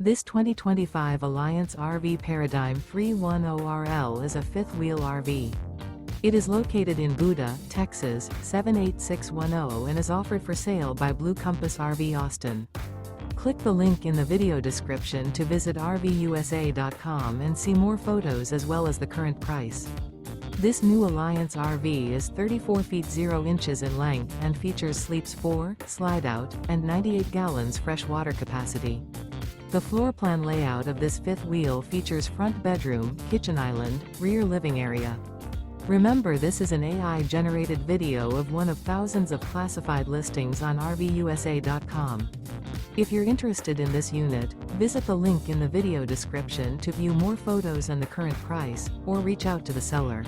This 2025 Alliance RV Paradigm 310RL is a fifth-wheel RV. It is located in Buda, Texas, 78610 and is offered for sale by Blue Compass RV Austin. Click the link in the video description to visit RVUSA.com and see more photos as well as the current price. This new Alliance RV is 34 feet 0 inches in length and features sleeps 4, Slideout, and 98 gallons fresh water capacity. The floor plan layout of this fifth wheel features front bedroom, kitchen island, rear living area. Remember, this is an AI-generated video of one of thousands of classified listings on RVUSA.com. If you're interested in this unit, visit the link in the video description to view more photos and the current price, or reach out to the seller.